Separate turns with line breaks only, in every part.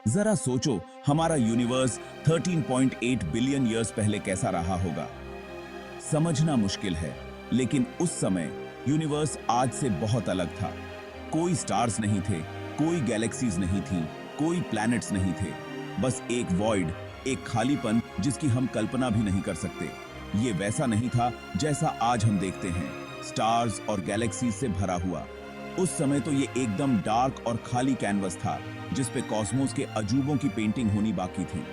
जरा सोचो, हमारा यूनिवर्स 13.8 बिलियन ईयर्स पहले कैसा रहा होगा। समझना मुश्किल है, लेकिन उस समय यूनिवर्स आज से बहुत अलग था। कोई स्टार्स नहीं थे, कोई गैलेक्सीज नहीं थी, कोई प्लैनेट्स नहीं थे। बस एक वॉइड, एक खालीपन जिसकी हम कल्पना भी नहीं कर सकते। ये वैसा नहीं था जैसा आज हम देखते हैं, स्टार्स और गैलेक्सीज से भरा हुआ। उस समय तो ये एकदम डार्क और खाली कैनवस था, जिस पे कॉस्मोस के अजूबों की पेंटिंग होनी बाकी थी।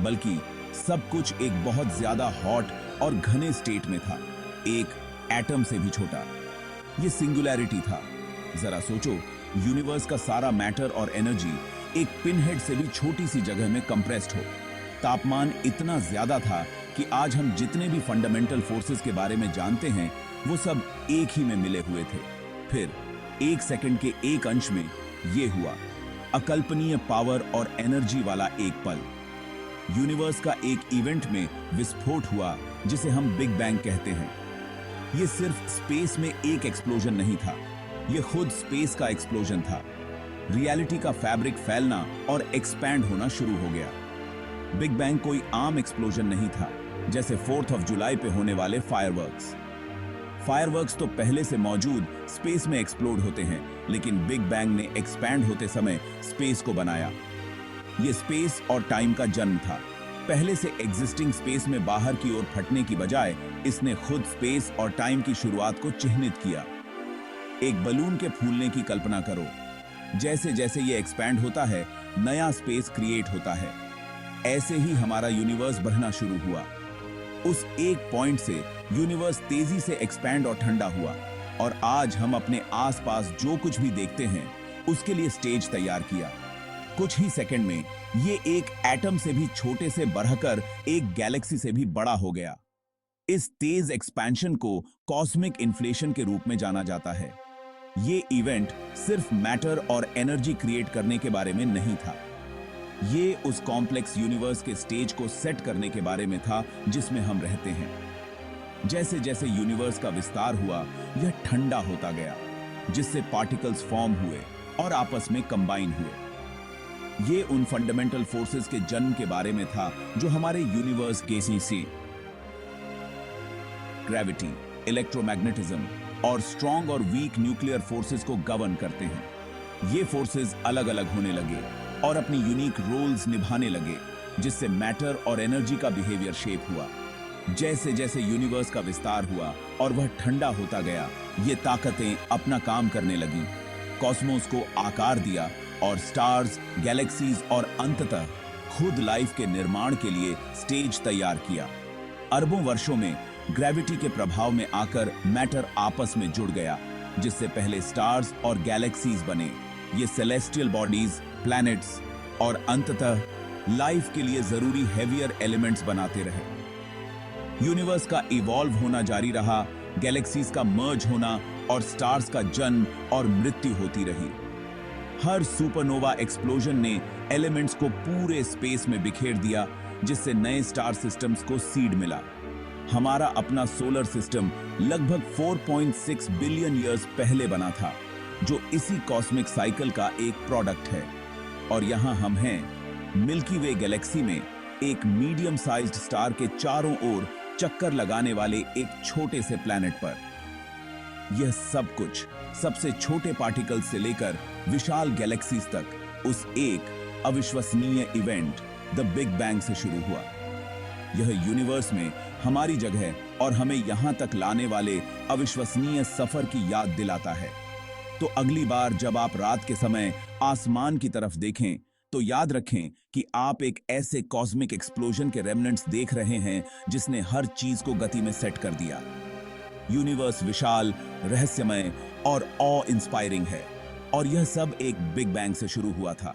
बल्कि सब कुछ एक बहुत ज्यादा हॉट और घने स्टेट में था, एक एटम से भी छोटा। ये सिंगुलैरिटी था। जरा सोचो, यूनिवर्स का सारा मैटर और एनर्जी एक पिनहेड से भी छोटी सी जगह में कंप्रेस्ड हो। तापमान इतना ज्यादा था कि आज हम जितने भी फंडामेंटल फोर्सेस के बारे में जानते हैं, वो सब एक ही में मिले हुए थे। फिर एक सेकंड के एक अंश में ये हुआ, अकल्पनीय पावर और एनर्जी वाला एक पल। यूनिवर्स का एक इवेंट में विस्फोट हुआ, जिसे हम बिग बैंग कहते हैं। ये सिर्फ स्पेस में एक एक्सप्लोजन नहीं था, ये खुद स्पेस का एक्सप्लोजन था। रियलिटी का फैब्रिक फैलना और एक्सपैंड होना शुरू हो गया। बिग बैंग कोई आम एक्सप्लोजन नहीं था, जैसे 4 जुलाई पे होने वाले फायरवर्क्स। फायरवर्क्स तो पहले से मौजूद स्पेस में एक्सप्लोड होते हैं, लेकिन बिग बैंग ने एक्सपैंड होते समय स्पेस को बनाया। ये स्पेस और टाइम का जन्म था। पहले से एग्जिस्टिंग स्पेस में बाहर की ओर फटने की बजाय इसने खुद स्पेस और टाइम की शुरुआत को चिह्नित किया। एक बलून के फूलने की कल्पना करो। जैसे जैसे ये एक्सपैंड होता है, नया स्पेस क्रिएट होता है। ऐसे ही हमारा यूनिवर्स बढ़ना शुरू हुआ। उस एक पॉइंट से यूनिवर्स तेजी से एक्सपैंड और ठंडा हुआ, और आज हम अपने आसपास जो कुछ भी देखते हैं, उसके लिए स्टेज तैयार किया। कुछ ही सेकंड में ये एक एटम से भी छोटे से बढ़कर एक गैलेक्सी से भी बड़ा हो गया। इस तेज एक्सपेंशन को कॉस्मिक इन्फ्लेशन के रूप में जाना जाता है। ये इवेंट सिर्फ मैटर और एनर्जी क्रिएट करने के बारे में नहीं था, ये उस कॉम्प्लेक्स यूनिवर्स के स्टेज को सेट करने के बारे में था जिसमें हम रहते हैं। जैसे जैसे यूनिवर्स का विस्तार हुआ, यह ठंडा होता गया, जिससे पार्टिकल्स फॉर्म हुए और आपस में कंबाइन हुए। ये उन फंडामेंटल फोर्सेस के जन्म के बारे में था जो हमारे यूनिवर्स के सी ग्रेविटी, इलेक्ट्रोमैग्नेटिज्म और स्ट्रॉन्ग और वीक न्यूक्लियर फोर्सेस को गवर्न करते हैं। ये फोर्सेस अलग अलग होने लगे और अपनी यूनिक रोल्स निभाने लगे, जिससे मैटर और एनर्जी का बिहेवियर शेप हुआ। जैसे जैसे यूनिवर्स का विस्तार हुआ और वह ठंडा होता गया, ये ताकतें अपना काम करने लगी, कॉस्मोस को आकार दिया और स्टार्स, गैलेक्सीज और अंततः खुद लाइफ के निर्माण के लिए स्टेज तैयार किया। अरबों वर्षों में ग्रेविटी के प्रभाव में आकर मैटर आपस में जुड़ गया, जिससे पहले स्टार्स और गैलेक्सीज बने। ये सेलेस्टियल बॉडीज, प्लैनेट्स और अंततः लाइफ के लिए जरूरी हेवियर एलिमेंट्स बनाते रहे। यूनिवर्स का इवॉल्व होना जारी रहा, गैलेक्सीज का मर्ज होना और स्टार्स का जन्म और मृत्यु होती रही। हर सुपरनोवा एक्सप्लोजन ने एलिमेंट्स को पूरे स्पेस में बिखेर दिया, जिससे नए स्टार सिस्टम्स को सीड मिला। हमारा अपना सोलर सिस्टम लगभग 4.6 बिलियन ईयर्स पहले बना था, जो इसी कॉस्मिक साइकिल का एक प्रोडक्ट है। और यहां हम हैं, मिल्की वे गैलेक्सी में, एक मीडियम साइज्ड स्टार के चारों ओर चक्कर लगाने वाले एक छोटे से प्लैनेट पर। यह सब कुछ सबसे छोटे पार्टिकल्स से लेकर विशाल गैलेक्सीज तक उस एक अविश्वसनीय इवेंट द बिग बैंग से शुरू हुआ। यह यूनिवर्स में हमारी जगह और हमें यहां तक लाने वाले अविश्वसनीय सफर की याद दिलाता है। तो अगली बार जब आप रात के समय आसमान की तरफ देखें, तो याद रखें कि आप एक ऐसे कॉस्मिक एक्सप्लोजन के रेमनेंट्स देख रहे हैं जिसने हर चीज को गति में सेट कर दिया। यूनिवर्स विशाल, रहस्यमय और ऑ इंस्पायरिंग है, और यह सब एक बिग बैंग से शुरू हुआ था।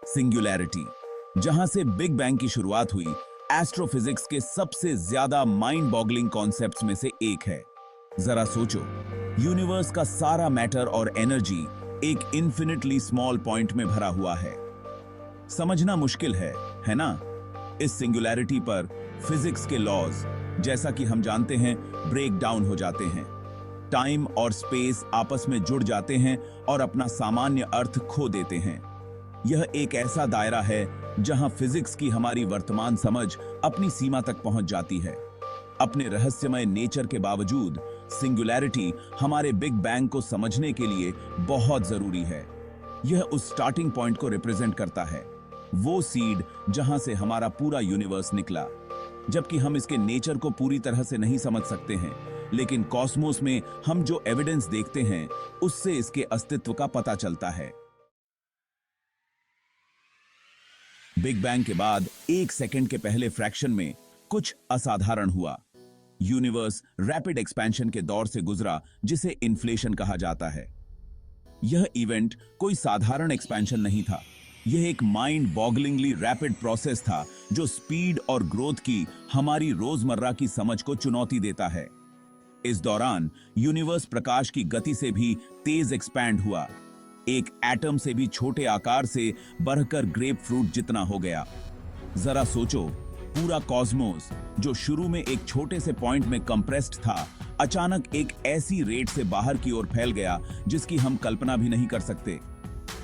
सिंगुलैरिटी, जहां से बिग बैंग की शुरुआत हुई, एस्ट्रोफिजिक्स के सबसे ज्यादा माइंड बॉगलिंग कॉन्सेप्ट्स में से एक है। जरा सोचो, यूनिवर्स का सारा मैटर और एनर्जी एक इन्फिनिटली स्मॉल पॉइंट में भरा हुआ है। समझना मुश्किल है ना? इस सिंगुलैरिटी पर फिजिक्स के लॉज, जैसा कि हम जानते हैं, ब्रेक डाउन हो जाते हैं। टाइम और स्पेस आपस में जुड़ जाते हैं और अपना सामान्य अर्थ खो देते हैं। यह एक ऐसा दायरा है जहां फिजिक्स की हमारी वर्तमान समझ अपनी सीमा तक पहुंच जाती है। अपने रहस्यमय नेचर के बावजूद सिंगुलैरिटी हमारे बिग बैंग को समझने के लिए बहुत जरूरी है। यह उस स्टार्टिंग पॉइंट को रिप्रेजेंट करता है, वो सीड जहां से हमारा पूरा यूनिवर्स निकला। जबकि हम इसके नेचर को पूरी तरह से नहीं समझ सकते हैं, लेकिन कॉस्मोस में हम जो एविडेंस देखते हैं उससे इसके अस्तित्व का पता चलता है। बिग बैंग के बाद 1 सेकंड के पहले फ्रैक्शन में कुछ असाधारण हुआ। यूनिवर्स रैपिड एक्सपेंशन के दौर से गुजरा, जिसे इन्फ्लेशन कहा जाता है। यह इवेंट कोई साधारण एक्सपेंशन नहीं था। यह एक माइंड बॉगलिंगली रैपिड प्रोसेस था जो स्पीड और ग्रोथ की हमारी रोजमर्रा की समझ को चुनौती देता है। इस दौरान यूनिवर्स प्रकाश की गति से भी तेज एक्सपैंड हुआ, एक एटम से भी छोटे आकार से बढ़कर ग्रेप फ्रूट जितना हो गया। जरा सोचो, पूरा कॉस्मोस जो शुरू में एक छोटे से पॉइंट में कंप्रेस्ड था, अचानक एक ऐसी रेट से बाहर की ओर फैल गया जिसकी हम कल्पना भी नहीं कर सकते।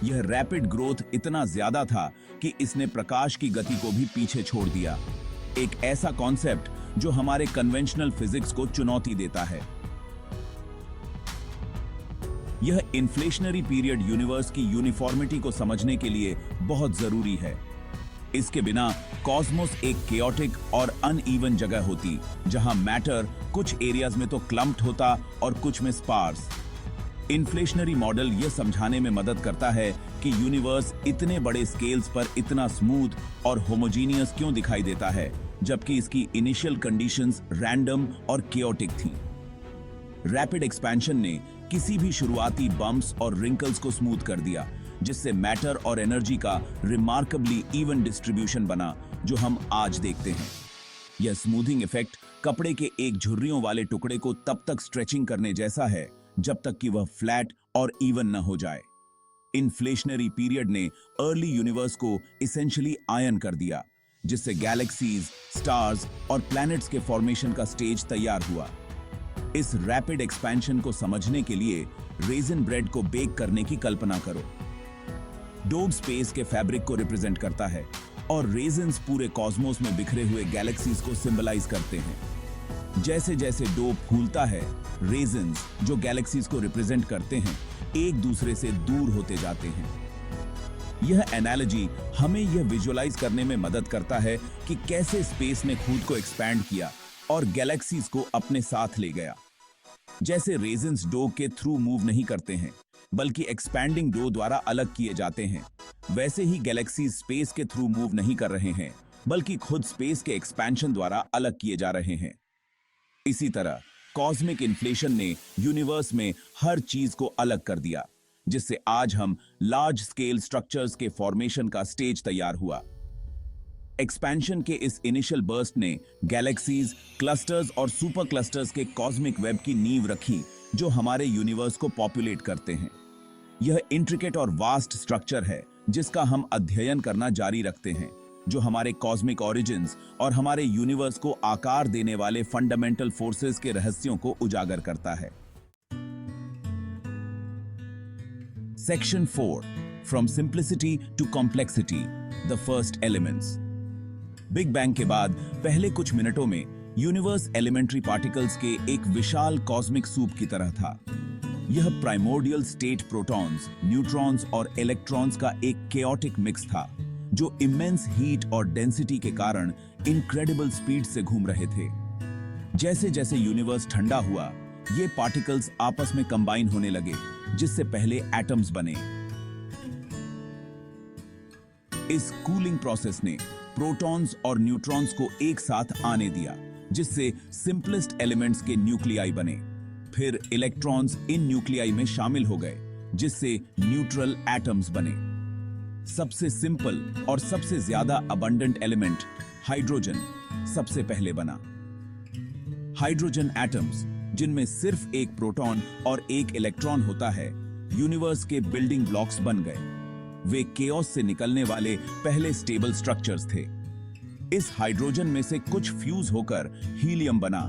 यह रैपिड ग्रोथ इतना ज्यादा था कि इसने प्रकाश की गति को भी पीछे छोड़ दिया। एक ऐसा कॉन्सेप्ट जो हमारे कन्वेंशनल फिजिक्स को चुनौती देता है। यह इन्फ्लेशनरी पीरियड यूनिवर्स की यूनिफॉर्मिटी को समझने के लिए बहुत जरूरी है। इसके बिना कॉस्मोस एक केओटिक और अनइवन जगह होती, जहां मैटर कुछ एरियाज में तो क्लम्प्ड होता और कुछ में स्पार्स। इन्फ्लेशनरी मॉडल यह समझाने में मदद करता है कि यूनिवर्स इतने बड़े स्केल्स पर इतना स्मूथ और होमोजीनियस क्यों दिखाई देता है, जबकि इसकी इनिशियल कंडीशंस रैंडम और केओटिक थीं। रैपिड एक्सपेंशन ने किसी भी शुरुआती बम्प्स और रिंकल्स को स्मूथ कर दिया, जिससे मैटर और एनर्जी का रिमार्केबली इवन डिस्ट्रीब्यूशन बना, जो हम आज देखते हैं। यह स्मूथिंग इफेक्ट कपड़े के एक झुर्रियों वाले टुकड़े को तब तक स्ट्रेचिंग करने जैसा है जब तक कि वह फ्लैट और इवन न हो जाए। इन्फ्लेशनरी पीरियड ने अर्ली यूनिवर्स को इसेंशियली आयन कर दिया, जिससे गैलेक्सीज, स्टार्स और प्लैनेट्स के फॉर्मेशन का स्टेज तैयार हुआ। इस रैपिड एक्सपेंशन को समझने के लिए रेजिन ब्रेड को बेक करने की कल्पना करो। डोव स्पेस के फैब्रिक को रिप्रेजेंट करता है और रेजिन्स पूरे कॉस्मोस में बिखरे हुए गैलेक्सीज को सिंबलाइज करते हैं। जैसे जैसे डो फूलता है, रेजिन्स जो गैलेक्सीज को रिप्रेजेंट करते हैं, एक दूसरे से दूर होते जाते हैं। यह एनालॉजी हमें यह विजुअलाइज करने में मदद करता है कि कैसे स्पेस ने खुद को एक्सपैंड किया और गैलेक्सीज को अपने साथ ले गया। जैसे रेजिन्स डो के थ्रू मूव नहीं करते हैं, बल्कि एक्सपैंडिंग डो द्वारा अलग किए जाते हैं, वैसे ही गैलेक्सीज स्पेस के थ्रू मूव नहीं कर रहे हैं, बल्कि खुद स्पेस के एक्सपेंशन द्वारा अलग किए जा रहे हैं। इसी तरह कॉस्मिक इन्फ्लेशन ने यूनिवर्स में हर चीज को अलग कर दिया, जिससे आज हम लार्ज स्केल स्ट्रक्चर्स के फॉर्मेशन का स्टेज तैयार हुआ। एक्सपेंशन के इस इनिशियल बर्स्ट ने गैलेक्सीज, क्लस्टर्स और सुपर क्लस्टर्स के कॉस्मिक वेब की नींव रखी, जो हमारे यूनिवर्स को पॉपुलेट करते हैं। यह इंट्रिकेट और वास्ट स्ट्रक्चर है जिसका हम अध्ययन करना जारी रखते हैं, जो हमारे कॉस्मिक ओरिजिन्स और हमारे यूनिवर्स को आकार देने वाले फंडामेंटल फोर्सेस के रहस्यों को उजागर करता है। Section 4, from simplicity to complexity, the first elements. Big bang के बाद पहले कुछ मिनटों में यूनिवर्स एलिमेंट्री पार्टिकल्स के एक विशाल कॉस्मिक सूप की तरह था। यह प्राइमोर्डियल स्टेट प्रोटॉन्स, न्यूट्रॉन्स और इलेक्ट्रॉन्स का एक केओटिक मिक्स था, जो इमेंस हीट और डेंसिटी के कारण इनक्रेडिबल स्पीड से घूम रहे थे। जैसे जैसे यूनिवर्स ठंडा हुआ, ये पार्टिकल्स आपस में कंबाइन होने लगे, जिससे पहले एटम्स बने। इस कूलिंग प्रोसेस ने प्रोटॉन्स और न्यूट्रॉन्स को एक साथ आने दिया, जिससे सिंपलेस्ट एलिमेंट्स के न्यूक्लियाई बने। फिर इलेक्ट्रॉन्स इन न्यूक्लियाई में शामिल हो गए, जिससे न्यूट्रल एटम्स बने। सबसे सिंपल और सबसे ज्यादा अबंडेंट एलिमेंट हाइड्रोजन सबसे पहले बना। हाइड्रोजन एटम्स, जिनमें सिर्फ एक प्रोटॉन और एक इलेक्ट्रॉन होता है, यूनिवर्स के बिल्डिंग ब्लॉक्स बन गए। वे केओस से निकलने वाले पहले स्टेबल स्ट्रक्चर्स थे। इस हाइड्रोजन में से कुछ फ्यूज होकर हीलियम बना,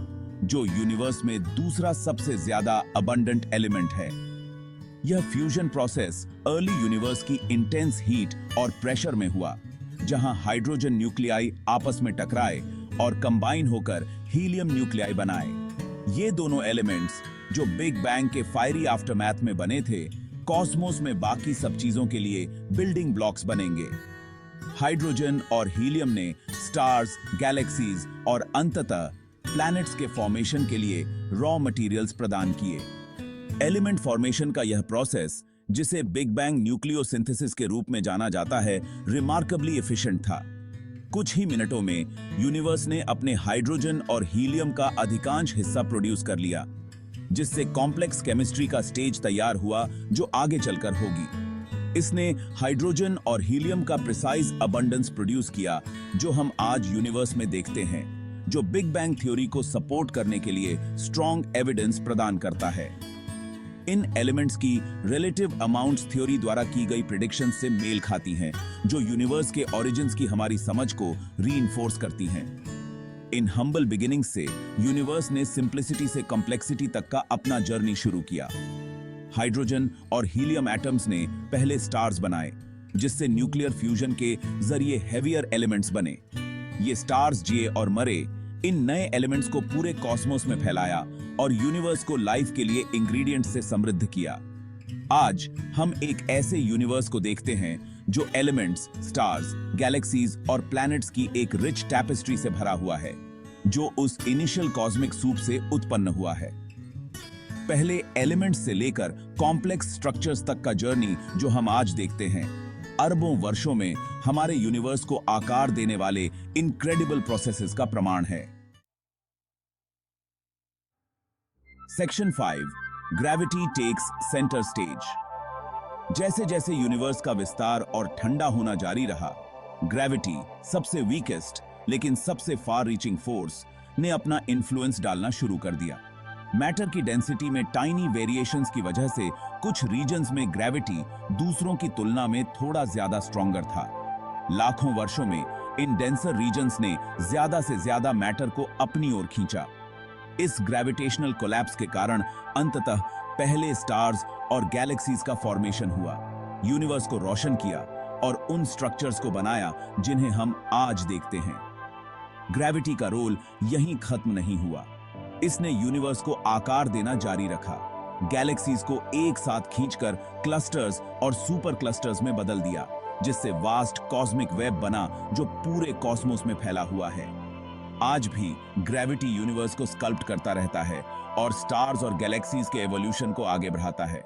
जो यूनिवर्स में दूसरा सबसे ज्यादा अबंडेंट एलिमेंट है। यह फ्यूजन प्रोसेस अर्ली यूनिवर्स की इंटेंस हीट और प्रेशर में हुआ, जहां हाइड्रोजन न्यूक्लियाई आपस में टकराए और कंबाइन होकर हीलियम न्यूक्लियाई बनाए। ये दोनों एलिमेंट्स जो बिग बैंग के फायरी आफ्टरमैथ में बने थे, कॉस्मोस में बाकी सब चीजों के लिए बिल्डिंग ब्लॉक्स बनेंगे। हाइड्रोजन और हीलियम ने स्टार्स, गैलेक्सीज और अंततः प्लैनेट्स के फॉर्मेशन के लिए रॉ मटेरियल्स प्रदान किए। एलिमेंट फॉर्मेशन का यह प्रोसेस, जिसे बिग बैंग न्यूक्लियोसिंथेसिस के रूप में जाना जाता है, रिमार्केबली एफिशिएंट था। कुछ ही मिनटों में यूनिवर्स ने अपने हाइड्रोजन और हीलियम का अधिकांश हिस्सा प्रोड्यूस कर लिया, जिससे कॉम्प्लेक्स केमिस्ट्री का स्टेज तैयार हुआ जो आगे चलकर होगी। इसने हाइड्रोजन और हीलियम का प्रिसाइज अबंडेंस प्रोड्यूस किया, जो हम आज यूनिवर्स में देखते हैं, जो बिग बैंग थ्योरी को सपोर्ट करने के लिए स्ट्रॉन्ग एविडेंस प्रदान करता है। इन एलिमेंट्स की रिलेटिव अमाउंट्स थ्योरी द्वारा की गई प्रेडिक्शन से मेल खाती हैं, जो यूनिवर्स के ओरिजिन्स की हमारी समझ को रीइंफोर्स करती हैं। इन हम्बल बिगिनिंग्स से यूनिवर्स ने सिंप्लिसिटी से कॉम्प्लेक्सिटी तक का अपना जर्नी शुरू किया। हाइड्रोजन और हीलियम एटम्स ने पहले स्टार्स बनाए, जिससे न्यूक्लियर फ्यूजन के जरिए हेवियर एलिमेंट्स बने। ये स्टार्स जिए और मरे, इन नए एलिमेंट्स को पूरे कॉस्मोस में फैलाया और यूनिवर्स को लाइफ के लिए इंग्रेडिएंट्स से समृद्ध किया। आज हम एक ऐसे यूनिवर्स को देखते हैं जो एलिमेंट्स, स्टार्स, गैलेक्सीज और प्लैनेट्स की एक रिच टैपेस्ट्री से भरा हुआ है, जो उस इनिशियल कॉस्मिक सूप से उत्पन्न हुआ है। पहले एलिमेंट्स से लेकर कॉम्प्लेक्स स्ट्रक्चर्स तक का जर्नी जो हम आज देखते हैं, अरबों वर्षों में हमारे यूनिवर्स को आकार देने वाले इनक्रेडिबल प्रोसेसेस का प्रमाण है। Section 5, gravity takes centre stage. जैसे जैसे यूनिवर्स का विस्तार और ठंडा होना जारी रहा, ग्रेविटी, सबसे वीकेस्ट लेकिन सबसे फार रीचिंग फोर्स, ने अपना इन्फ्लुएंस डालना शुरू कर दिया। मैटर की डेंसिटी में टाइनी वेरिएशंस की वजह से कुछ रीजन्स में ग्रेविटी दूसरों की तुलना में थोड़ा ज्यादा स्ट्रॉन्गर था। लाखों वर्षों में इन डेंसर रीजन्स ने ज्यादा से ज्यादा मैटर को अपनी ओर खींचा। इस ग्रेविटेशनल कोलैप्स के कारण अंततः पहले स्टार्स और गैलेक्सीज का फॉर्मेशन हुआ, यूनिवर्स को रोशन किया और उन स्ट्रक्चर्स को बनाया जिन्हें हम आज देखते हैं। ग्रेविटी का रोल यहीं खत्म नहीं हुआ, इसने यूनिवर्स को आकार देना जारी रखा, गैलेक्सीज को एक साथ खींचकर क्लस्टर्स और सुपर क्लस्टर्स में बदल दिया, जिससे वास्ट कॉस्मिक वेब बना जो पूरे कॉस्मोस में फैला हुआ है। आज भी ग्रेविटी यूनिवर्स को स्कल्प्ट करता रहता है और स्टार्स और गैलेक्सीज के एवोल्यूशन को आगे बढ़ाता है।